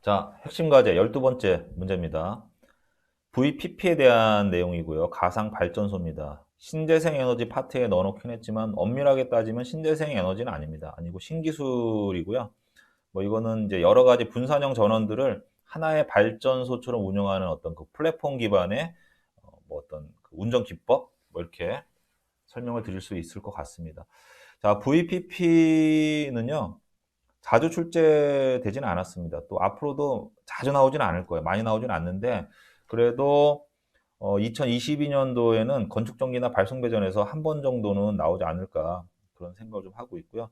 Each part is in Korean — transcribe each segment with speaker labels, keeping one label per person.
Speaker 1: 자, 핵심 과제 12번째 문제입니다. VPP에 대한 내용이고요. 가상 발전소입니다. 신재생 에너지 파트에 넣어놓긴 했지만 엄밀하게 따지면 신재생 에너지는 아닙니다. 아니고 신기술이고요. 뭐 이거는 이제 여러 가지 분산형 전원들을 하나의 발전소처럼 운영하는 어떤 그 플랫폼 기반의 뭐 어떤 그 운전 기법 뭐 이렇게 설명을 드릴 수 있을 것 같습니다. 자, VPP는요. 자주 출제되지는 않았습니다. 또 앞으로도 자주 나오지는 않을 거예요. 많이 나오지는 않는데 그래도 2022년도에는 건축전기나 발송배전에서 한 번 정도는 나오지 않을까 그런 생각을 좀 하고 있고요.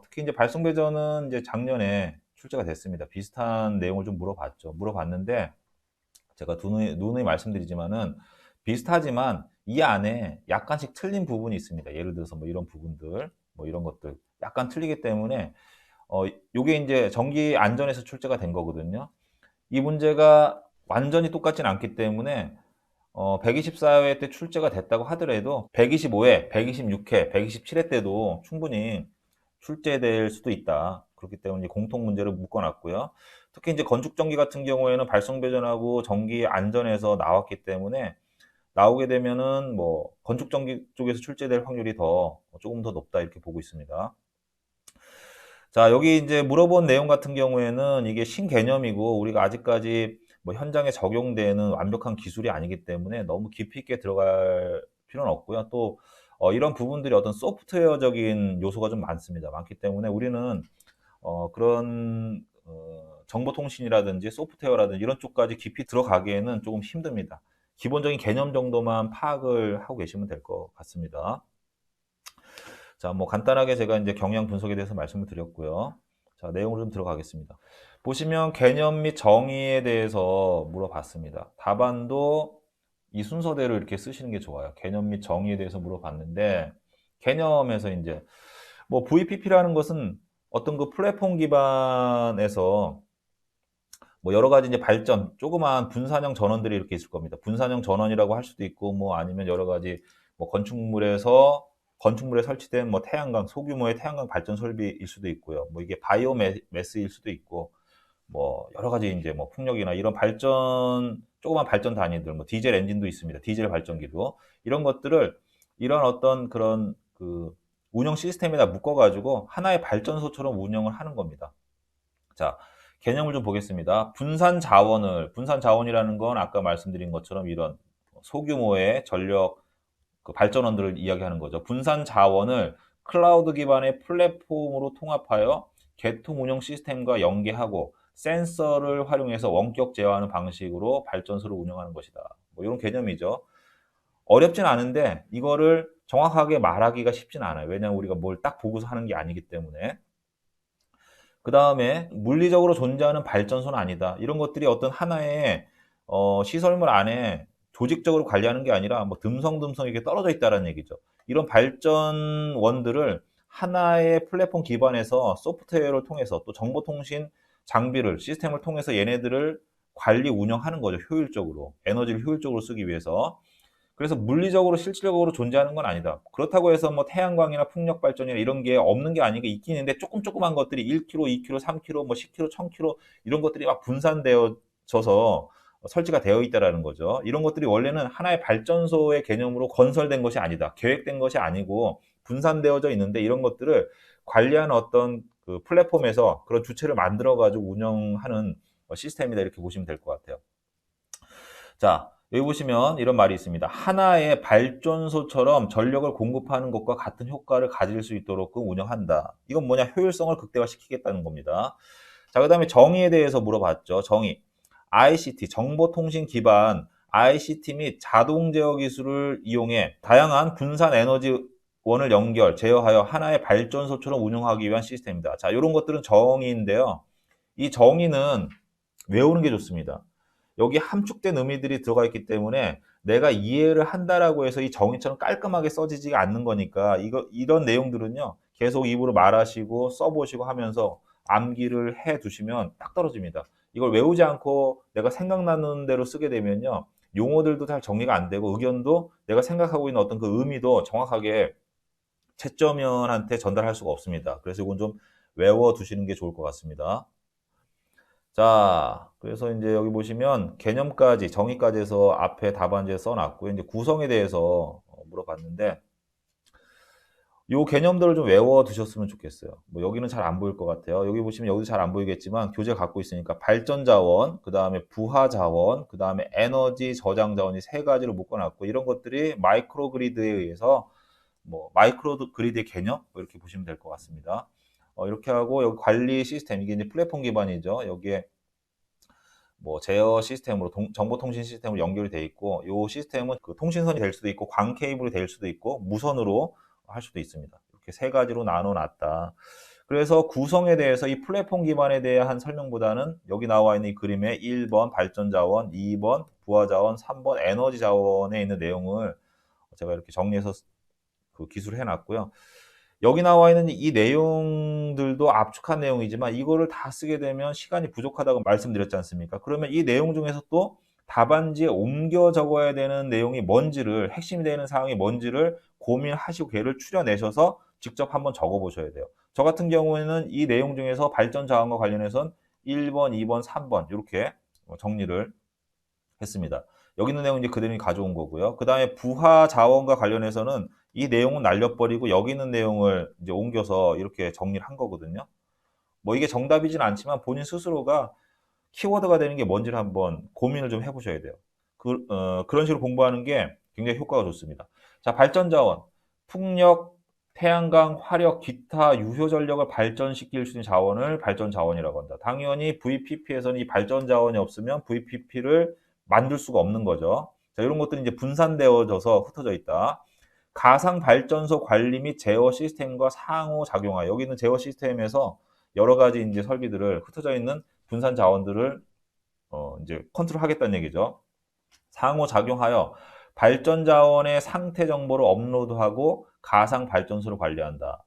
Speaker 1: 특히 이제 발송배전은 이제 작년에 출제가 됐습니다. 비슷한 내용을 좀 물어봤죠. 물어봤는데 제가 누누이 말씀드리지만은 비슷하지만 이 안에 약간씩 틀린 부분이 있습니다. 예를 들어서 뭐 이런 부분들, 뭐 이런 것들 약간 틀리기 때문에 요게 이제 전기 안전에서 출제가 된 거거든요. 이 문제가 완전히 똑같진 않기 때문에 124회 때 출제가 됐다고 하더라도 125회, 126회, 127회 때도 충분히 출제될 수도 있다. 그렇기 때문에 공통 문제를 묶어놨고요. 특히 이제 건축전기 같은 경우에는 발송배전하고 전기 안전에서 나왔기 때문에 나오게 되면은 뭐 건축전기 쪽에서 출제될 확률이 조금 더 높다 이렇게 보고 있습니다. 자, 여기 이제 물어본 내용 같은 경우에는 이게 신개념이고 우리가 아직까지 뭐 현장에 적용되는 완벽한 기술이 아니기 때문에 너무 깊이 있게 들어갈 필요는 없고요. 또 이런 부분들이 어떤 소프트웨어적인 요소가 좀 많습니다. 많기 때문에 우리는 그런 정보통신이라든지 소프트웨어라든지 이런 쪽까지 깊이 들어가기에는 조금 힘듭니다. 기본적인 개념 정도만 파악을 하고 계시면 될 것 같습니다. 자, 뭐 간단하게 제가 이제 경향 분석에 대해서 말씀을 드렸고요. 자, 내용으로 좀 들어가겠습니다. 보시면 개념 및 정의에 대해서 물어봤습니다. 답안도 이 순서대로 이렇게 쓰시는 게 좋아요. 개념 및 정의에 대해서 물어봤는데 개념에서 이제 뭐 VPP라는 것은 어떤 그 플랫폼 기반에서 뭐 여러 가지 이제 발전, 조그마한 분산형 전원들이 이렇게 있을 겁니다. 분산형 전원이라고 할 수도 있고, 뭐 아니면 여러 가지 뭐 건축물에 설치된 뭐 태양광, 소규모의 태양광 발전 설비일 수도 있고요. 뭐 이게 바이오매스일 수도 있고, 뭐 여러 가지 이제 뭐 풍력이나 이런 조그만 발전 단위들, 뭐 디젤 엔진도 있습니다. 디젤 발전기도. 이런 것들을 이런 어떤 그런 그 운영 시스템에다 묶어가지고 하나의 발전소처럼 운영을 하는 겁니다. 자, 개념을 좀 보겠습니다. 분산 자원이라는 건 아까 말씀드린 것처럼 이런 소규모의 전력 그 발전원들을 이야기하는 거죠. 분산 자원을 클라우드 기반의 플랫폼으로 통합하여 개통 운영 시스템과 연계하고 센서를 활용해서 원격 제어하는 방식으로 발전소를 운영하는 것이다. 뭐 이런 개념이죠. 어렵진 않은데 이거를 정확하게 말하기가 쉽진 않아요. 왜냐하면 우리가 뭘 딱 보고서 하는 게 아니기 때문에. 그 다음에 물리적으로 존재하는 발전소는 아니다. 이런 것들이 어떤 하나의 시설물 안에 조직적으로 관리하는 게 아니라 뭐 듬성듬성 이렇게 떨어져 있다는 얘기죠. 이런 발전원들을 하나의 플랫폼 기반에서 소프트웨어를 통해서 또 정보통신 장비를 시스템을 통해서 얘네들을 관리 운영하는 거죠. 효율적으로 에너지를 효율적으로 쓰기 위해서. 그래서 물리적으로 실질적으로 존재하는 건 아니다. 그렇다고 해서 뭐 태양광이나 풍력 발전이나 이런 게 없는 게 아니고 있긴 있는데 조그만 것들이 1km, 2km, 3km, 뭐 10km, 1000km 이런 것들이 막 분산되어져서 설치가 되어 있다라는 거죠. 이런 것들이 원래는 하나의 발전소의 개념으로 건설된 것이 아니다. 계획된 것이 아니고 분산되어져 있는데 이런 것들을 관리하는 어떤 그 플랫폼에서 그런 주체를 만들어 가지고 운영하는 시스템이다 이렇게 보시면 될 것 같아요. 자, 여기 보시면 이런 말이 있습니다. 하나의 발전소처럼 전력을 공급하는 것과 같은 효과를 가질 수 있도록 운영한다. 이건 뭐냐? 효율성을 극대화시키겠다는 겁니다. 자, 그 다음에 정의에 대해서 물어봤죠. 정의. ICT, 정보통신 기반 ICT 및 자동 제어 기술을 이용해 다양한 분산 에너지원을 제어하여 하나의 발전소처럼 운영하기 위한 시스템입니다. 자, 이런 것들은 정의인데요. 이 정의는 외우는 게 좋습니다. 여기 함축된 의미들이 들어가 있기 때문에 내가 이해를 한다라고 해서 이 정의처럼 깔끔하게 써지지가 않는 거니까 이런 내용들은요 계속 입으로 말하시고 써보시고 하면서 암기를 해 두시면 딱 떨어집니다. 이걸 외우지 않고 내가 생각나는 대로 쓰게 되면요 용어들도 잘 정리가 안 되고 의견도 내가 생각하고 있는 어떤 그 의미도 정확하게 채점위원한테 전달할 수가 없습니다. 그래서 이건 좀 외워 두시는 게 좋을 것 같습니다. 자, 그래서 이제 여기 보시면 개념까지, 정의까지 해서 앞에 답안지에 써놨고요. 이제 구성에 대해서 물어봤는데, 요 개념들을 좀 외워 두셨으면 좋겠어요. 뭐 여기는 잘 안 보일 것 같아요. 여기 보시면 여기도 잘 안 보이겠지만 교재 갖고 있으니까 발전 자원, 그 다음에 부하 자원, 그 다음에 에너지 저장 자원이 세 가지로 묶어놨고 이런 것들이 마이크로 그리드에 의해서 뭐 마이크로 그리드의 개념 뭐 이렇게 보시면 될 것 같습니다. 이렇게 하고 여기 관리 시스템 이게 이제 플랫폼 기반이죠. 여기에 뭐 제어 시스템으로 정보통신 시스템으로 연결이 돼 있고 이 시스템은 그 통신선이 될 수도 있고 광 케이블이 될 수도 있고 무선으로 할 수도 있습니다. 이렇게 세 가지로 나눠 놨다. 그래서 구성에 대해서 이 플랫폼 기반에 대한 설명보다는 여기 나와 있는 이 그림의 1번 발전 자원, 2번 부하 자원, 3번 에너지 자원에 있는 내용을 제가 이렇게 정리해서 그 기술을 해놨고요. 여기 나와 있는 이 내용들도 압축한 내용이지만 이거를 다 쓰게 되면 시간이 부족하다고 말씀드렸지 않습니까? 그러면 이 내용 중에서 또 답안지에 옮겨 적어야 되는 내용이 뭔지를, 핵심이 되는 사항이 뭔지를 고민하시고 걔를 추려내셔서 직접 한번 적어 보셔야 돼요. 저 같은 경우에는 이 내용 중에서 발전 자원과 관련해서는 1번, 2번, 3번 이렇게 정리를 했습니다. 여기 있는 내용은 이제 그대로 가져온 거고요. 그 다음에 부하 자원과 관련해서는 이 내용은 날려버리고 여기 있는 내용을 이제 옮겨서 이렇게 정리를 한 거거든요. 뭐 이게 정답이진 않지만 본인 스스로가 키워드가 되는 게 뭔지를 한번 고민을 좀 해보셔야 돼요. 그런 식으로 공부하는 게 굉장히 효과가 좋습니다. 자, 발전 자원. 풍력, 태양광, 화력, 기타 유효 전력을 발전시킬 수 있는 자원을 발전 자원이라고 한다. 당연히 VPP에서는 이 발전 자원이 없으면 VPP를 만들 수가 없는 거죠. 자, 이런 것들이 이제 분산되어져서 흩어져 있다. 가상 발전소 관리 및 제어 시스템과 상호작용하여 여기 있는 제어 시스템에서 여러 가지 이제 설비들을 흩어져 있는 분산 자원들을 이제 컨트롤하겠다는 얘기죠. 상호작용하여 발전 자원의 상태 정보를 업로드하고 가상 발전소를 관리한다.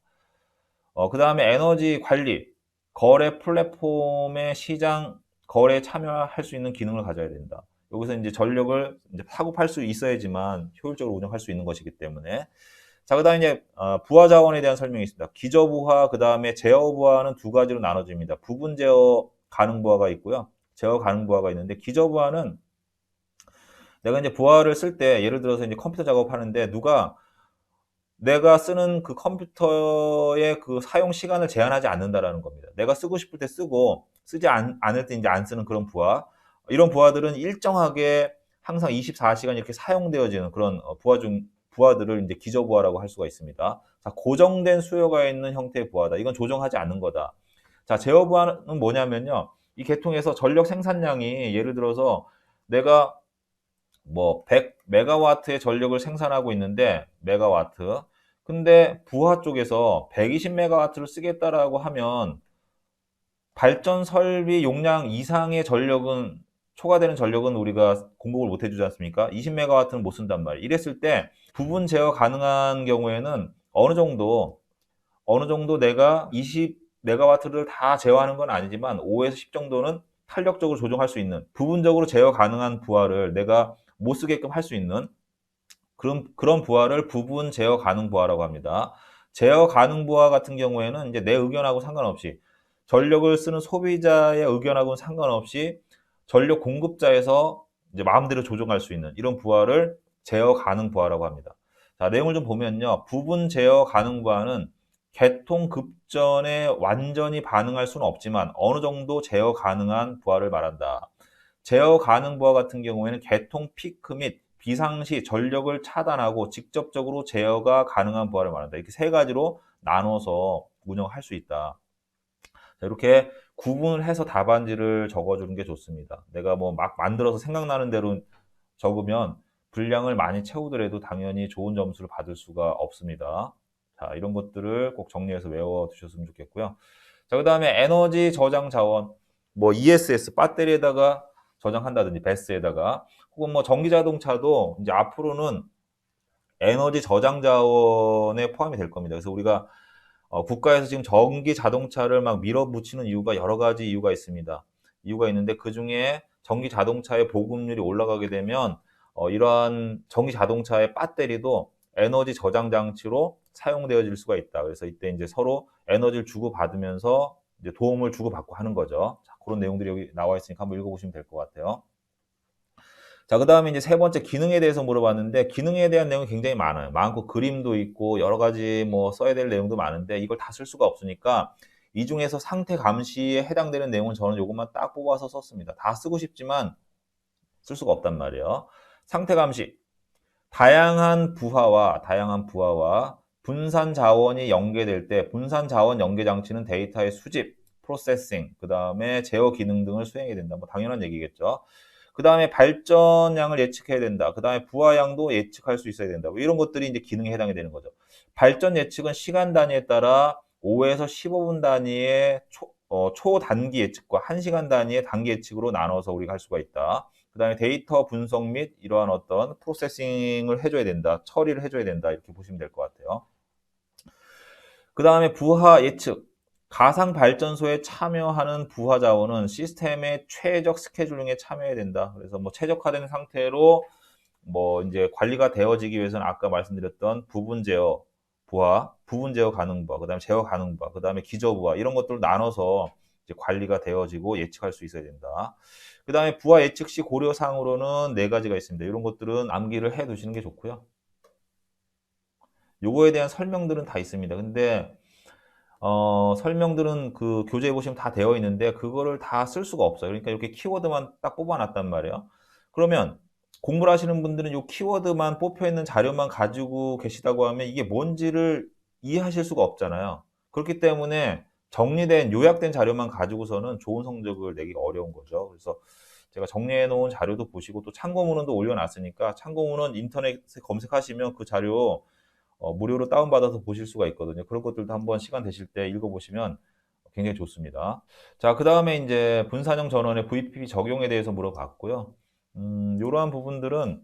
Speaker 1: 그 다음에 에너지 관리, 거래 플랫폼의 시장 거래에 참여할 수 있는 기능을 가져야 된다. 여기서 이제 전력을 이제 사고 팔 수 있어야지만 효율적으로 운영할 수 있는 것이기 때문에. 자, 그 다음에 이제 부하 자원에 대한 설명이 있습니다. 기저 부하, 그 다음에 제어 부하는 두 가지로 나눠집니다. 부분 제어 가능 부하가 있고요. 제어 가능 부하가 있는데 기저 부하는 내가 이제 부하를 쓸 때 예를 들어서 이제 컴퓨터 작업하는데 누가 내가 쓰는 그 컴퓨터의 그 사용 시간을 제한하지 않는다라는 겁니다. 내가 쓰고 싶을 때 쓰고 쓰지 않을 때 이제 안 쓰는 그런 부하. 이런 부하들은 일정하게 항상 24시간 이렇게 사용되어지는 그런 부하들을 이제 기저 부하라고 할 수가 있습니다. 자, 고정된 수요가 있는 형태의 부하다. 이건 조정하지 않는 거다. 자, 제어 부하는 뭐냐면요. 이 계통에서 전력 생산량이 예를 들어서 내가 뭐 100메가와트의 전력을 생산하고 있는데 메가와트. 근데 부하 쪽에서 120메가와트를 쓰겠다라고 하면 발전 설비 용량 이상의 전력은 초과되는 전력은 우리가 공급을 못 해주지 않습니까? 20메가와트는 못 쓴단 말이에요. 이랬을 때 부분 제어 가능한 경우에는 어느 정도 내가 20메가와트를 다 제어하는 건 아니지만 5에서 10 정도는 탄력적으로 조정할 수 있는 부분적으로 제어 가능한 부하를 내가 못 쓰게끔 할 수 있는 그런 부하를 부분 제어 가능 부하라고 합니다. 제어 가능 부하 같은 경우에는 이제 내 의견하고 상관없이 전력을 쓰는 소비자의 의견하고는 상관없이 전력 공급자에서 이제 마음대로 조정할 수 있는 이런 부하를 제어 가능 부하라고 합니다. 자, 내용을 좀 보면요. 부분 제어 가능 부하는 개통 급전에 완전히 반응할 수는 없지만 어느 정도 제어 가능한 부하를 말한다. 제어 가능 부하 같은 경우에는 개통 피크 및 비상시 전력을 차단하고 직접적으로 제어가 가능한 부하를 말한다. 이렇게 세 가지로 나눠서 운영할 수 있다. 자, 이렇게 구분을 해서 답안지를 적어주는 게 좋습니다. 내가 뭐 막 만들어서 생각나는 대로 적으면 분량을 많이 채우더라도 당연히 좋은 점수를 받을 수가 없습니다. 자, 이런 것들을 꼭 정리해서 외워두셨으면 좋겠고요. 자, 그 다음에 에너지 저장 자원, 뭐 ESS, 배터리에다가 저장한다든지 배스에다가 혹은 뭐 전기 자동차도 이제 앞으로는 에너지 저장 자원에 포함이 될 겁니다. 그래서 우리가 국가에서 지금 전기 자동차를 막 밀어붙이는 이유가 여러 가지 이유가 있습니다. 이유가 있는데 그 중에 전기 자동차의 보급률이 올라가게 되면 이러한 전기 자동차의 배터리도 에너지 저장 장치로 사용되어질 수가 있다. 그래서 이때 이제 서로 에너지를 주고받으면서 이제 도움을 주고받고 하는 거죠. 자, 그런 내용들이 여기 나와 있으니까 한번 읽어보시면 될 것 같아요. 자, 그 다음에 이제 세 번째 기능에 대해서 물어봤는데, 기능에 대한 내용이 굉장히 많아요. 많고 그림도 있고 여러 가지 뭐 써야 될 내용도 많은데 이걸 다 쓸 수가 없으니까 이 중에서 상태 감시에 해당되는 내용은 저는 이것만 딱 뽑아서 썼습니다. 다 쓰고 싶지만 쓸 수가 없단 말이에요. 상태 감시. 다양한 부하와 분산 자원이 연계될 때 분산 자원 연계 장치는 데이터의 수집, 프로세싱, 그 다음에 제어 기능 등을 수행해야 된다. 뭐 당연한 얘기겠죠. 그 다음에 발전량을 예측해야 된다. 그 다음에 부하량도 예측할 수 있어야 된다. 뭐 이런 것들이 이제 기능에 해당이 되는 거죠. 발전 예측은 시간 단위에 따라 5에서 15분 단위의 초단기 예측과 1시간 단위의 단기 예측으로 나눠서 우리가 할 수가 있다. 그 다음에 데이터 분석 및 이러한 어떤 프로세싱을 해줘야 된다. 처리를 해줘야 된다. 이렇게 보시면 될 것 같아요. 그 다음에 부하 예측. 가상 발전소에 참여하는 부하 자원은 시스템의 최적 스케줄링에 참여해야 된다. 그래서 뭐 최적화된 상태로 뭐 이제 관리가 되어지기 위해서는 아까 말씀드렸던 부분 제어 부하, 부분 제어 가능 부하, 그다음에 제어 가능 부하, 그다음에 기저 부하 이런 것들을 나눠서 이제 관리가 되어지고 예측할 수 있어야 된다. 그다음에 부하 예측 시 고려 사항으로는 네 가지가 있습니다. 이런 것들은 암기를 해 두시는 게 좋고요. 요거에 대한 설명들은 다 있습니다. 근데 설명들은 그 교재에 보시면 다 되어 있는데 그거를 다 쓸 수가 없어요. 그러니까 이렇게 키워드만 딱 뽑아놨단 말이에요. 그러면 공부를 하시는 분들은 이 키워드만 뽑혀 있는 자료만 가지고 계시다고 하면 이게 뭔지를 이해하실 수가 없잖아요. 그렇기 때문에 정리된 요약된 자료만 가지고서는 좋은 성적을 내기가 어려운 거죠. 그래서 제가 정리해 놓은 자료도 보시고 또 참고문헌도 올려놨으니까 참고문헌 인터넷에 검색하시면 그 자료 무료로 다운받아서 보실 수가 있거든요. 그런 것들도 한번 시간 되실 때 읽어보시면 굉장히 좋습니다. 자, 그 다음에 이제 분산형 전원의 VPP 적용에 대해서 물어봤고요. 이러한 부분들은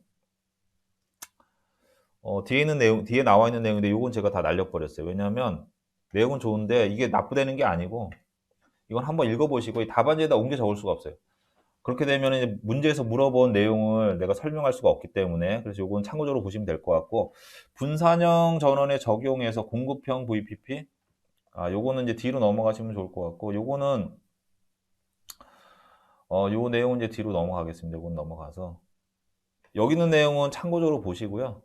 Speaker 1: 뒤에 있는 내용, 뒤에 나와 있는 내용인데 이건 제가 다 날려버렸어요. 왜냐하면 내용은 좋은데 이게 납부되는 게 아니고 이건 한번 읽어보시고 이 답안지에다 옮겨 적을 수가 없어요. 그렇게 되면 이제 문제에서 물어본 내용을 내가 설명할 수가 없기 때문에 그래서 이건 참고적으로 보시면 될 것 같고 분산형 전원에 적용해서 공급형 VPP 요거는 이제 뒤로 넘어가시면 좋을 것 같고 요거는 요 내용은 이제 뒤로 넘어가겠습니다. 요건 넘어가서 여기 있는 내용은 참고적으로 보시고요.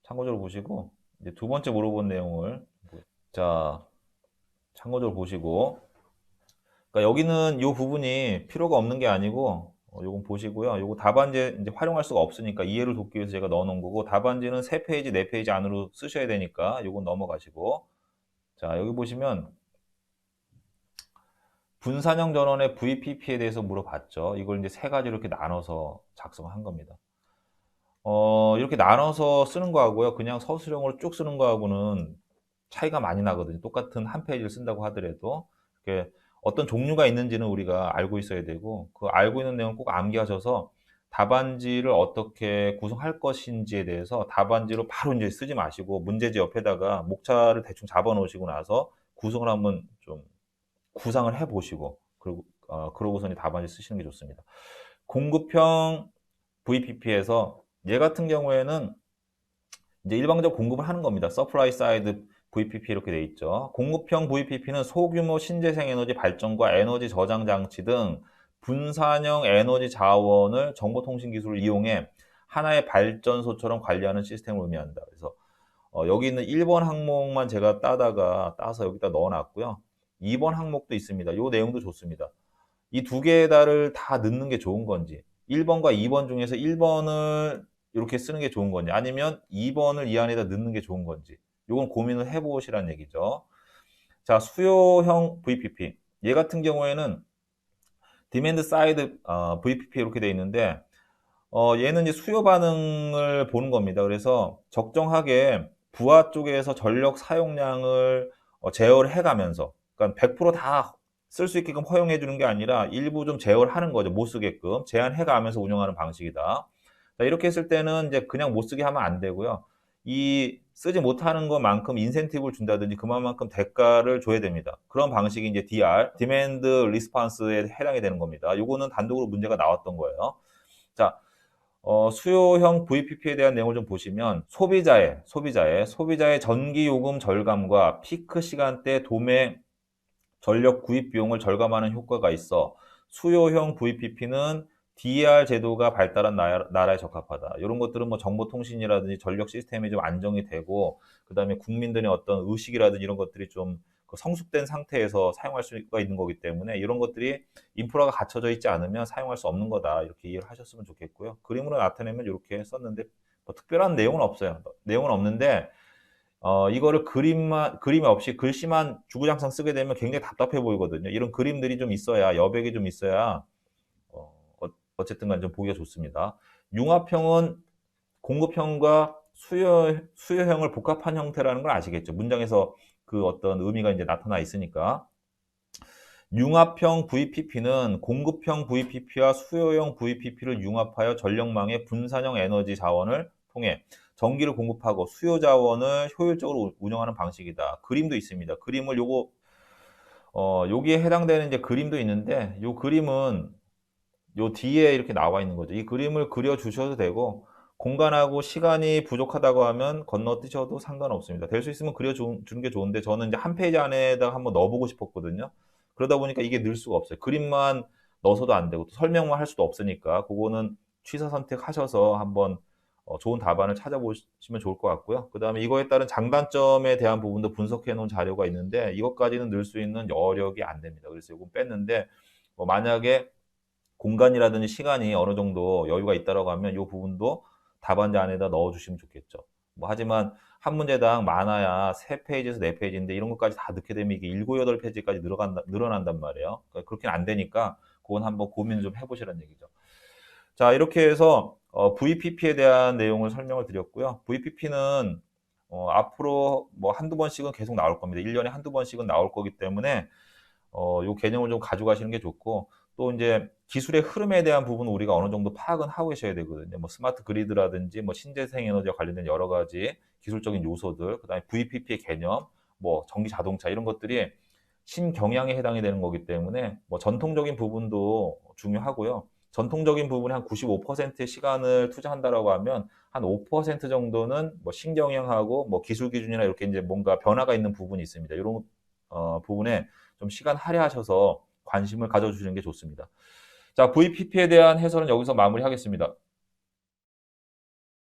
Speaker 1: 참고적으로 보시고 이제 두 번째 물어본 내용을 자 참고적으로 보시고 그러니까 여기는 이 부분이 필요가 없는 게 아니고 요건 보시고요. 요거 답안지 이제 활용할 수가 없으니까 이해를 돕기 위해서 제가 넣어 놓은 거고 답안지는 3페이지, 4페이지 안으로 쓰셔야 되니까 요건 넘어가시고 자, 여기 보시면 분산형 전원의 VPP에 대해서 물어봤죠. 이걸 이제 세 가지로 이렇게 나눠서 작성한 겁니다. 이렇게 나눠서 쓰는 거하고요. 그냥 서술형으로 쭉 쓰는 거하고는 차이가 많이 나거든요. 똑같은 한 페이지를 쓴다고 하더라도 이렇게 어떤 종류가 있는지는 우리가 알고 있어야 되고 그 알고 있는 내용을 꼭 암기하셔서 답안지를 어떻게 구성할 것인지에 대해서 답안지로 바로 이제 쓰지 마시고 문제지 옆에다가 목차를 대충 잡아 놓으시고 나서 구성을 한번 좀 구상을 해 보시고 그리고 그러고서는 답안지 쓰시는 게 좋습니다. 공급형 VPP에서 얘 같은 경우에는 이제 일방적으로 공급을 하는 겁니다. 서플라이 사이드 VPP 이렇게 돼 있죠. 공급형 VPP는 소규모 신재생 에너지 발전과 에너지 저장 장치 등 분산형 에너지 자원을 정보통신 기술을 이용해 하나의 발전소처럼 관리하는 시스템을 의미한다. 그래서 여기 있는 1번 항목만 제가 따서 여기다 넣어놨고요. 2번 항목도 있습니다. 이 내용도 좋습니다. 이 두 개다를 다 넣는 게 좋은 건지 1번과 2번 중에서 1번을 이렇게 쓰는 게 좋은 건지 아니면 2번을 이 안에다 넣는 게 좋은 건지 이건 고민을 해보시라는 얘기죠. 자, 수요형 VPP 얘 같은 경우에는 디맨드 사이드 VPP 이렇게 돼 있는데 얘는 이제 수요 반응을 보는 겁니다. 그래서 적정하게 부하 쪽에서 전력 사용량을 제어를 해가면서 그러니까 100%다 쓸 수 있게끔 허용해 주는 게 아니라 일부 좀 제어를 하는 거죠. 못 쓰게끔 제한해 가면서 운영하는 방식이다. 자, 이렇게 했을 때는 이제 그냥 못 쓰게 하면 안 되고요. 이 쓰지 못하는 것만큼 인센티브를 준다든지 그만큼 대가를 줘야 됩니다. 그런 방식이 이제 DR, 디맨드 리스폰스에 해당이 되는 겁니다. 요거는 단독으로 문제가 나왔던 거예요. 자, 수요형 VPP에 대한 내용을 좀 보시면 소비자의 전기 요금 절감과 피크 시간대 도매 전력 구입 비용을 절감하는 효과가 있어. 수요형 VPP는 DER 제도가 발달한 나라에 적합하다. 이런 것들은 뭐 정보통신이라든지 전력 시스템이 좀 안정이 되고, 그 다음에 국민들의 어떤 의식이라든지 이런 것들이 좀 성숙된 상태에서 사용할 수가 있는 거기 때문에 이런 것들이 인프라가 갖춰져 있지 않으면 사용할 수 없는 거다. 이렇게 이해를 하셨으면 좋겠고요. 그림으로 나타내면 이렇게 썼는데 뭐 특별한 내용은 없어요. 내용은 없는데 이거를 그림이 없이 글씨만 주구장창 쓰게 되면 굉장히 답답해 보이거든요. 이런 그림들이 좀 있어야, 여백이 좀 있어야, 어쨌든 간에 좀 보기가 좋습니다. 융합형은 공급형과 수요형을 복합한 형태라는 걸 아시겠죠? 문장에서 그 어떤 의미가 이제 나타나 있으니까. 융합형 VPP는 공급형 VPP와 수요형 VPP를 융합하여 전력망의 분산형 에너지 자원을 통해 전기를 공급하고 수요 자원을 효율적으로 운영하는 방식이다. 그림도 있습니다. 그림을 여기에 해당되는 이제 그림도 있는데, 요 그림은 요 뒤에 이렇게 나와 있는 거죠. 이 그림을 그려 주셔도 되고, 공간하고 시간이 부족하다고 하면 건너뛰셔도 상관없습니다. 될 수 있으면 그려 주는 게 좋은데, 저는 이제 한 페이지 안에다가 한번 넣어보고 싶었거든요. 그러다 보니까 이게 늘 수가 없어요. 그림만 넣어서도 안 되고, 또 설명만 할 수도 없으니까, 그거는 취사 선택하셔서 한번 좋은 답안을 찾아보시면 좋을 것 같고요. 그 다음에 이거에 따른 장단점에 대한 부분도 분석해 놓은 자료가 있는데, 이것까지는 넣을 수 있는 여력이 안 됩니다. 그래서 이건 뺐는데, 만약에 공간이라든지 시간이 어느 정도 여유가 있다라고 하면 이 부분도 답안지 안에다 넣어주시면 좋겠죠. 하지만 한 문제당 많아야 3페이지에서 4페이지인데 이런 것까지 다 넣게 되면 이게 7, 8페이지까지 늘어난단 말이에요. 그러니까 그렇게는 안 되니까 그건 한번 고민을 좀 해보시라는 얘기죠. 자, 이렇게 해서 VPP에 대한 내용을 설명을 드렸고요. VPP는 앞으로 뭐 한두 번씩은 계속 나올 겁니다. 1년에 한두 번씩은 나올 거기 때문에 요 개념을 좀 가져가시는 게 좋고, 또 이제 기술의 흐름에 대한 부분은 우리가 어느 정도 파악은 하고 계셔야 되거든요. 뭐 스마트 그리드라든지 뭐 신재생 에너지와 관련된 여러 가지 기술적인 요소들, 그다음에 VPP의 개념, 뭐 전기 자동차 이런 것들이 신경향에 해당이 되는 거기 때문에 뭐 전통적인 부분도 중요하고요. 전통적인 부분에 한 95%의 시간을 투자한다라고 하면 한 5% 정도는 뭐 신경향하고 뭐 기술 기준이나 이렇게 이제 뭔가 변화가 있는 부분이 있습니다. 이런 부분에 좀 시간 할애하셔서 관심을 가져주시는 게 좋습니다. 자, VPP에 대한 해설은 여기서 마무리하겠습니다.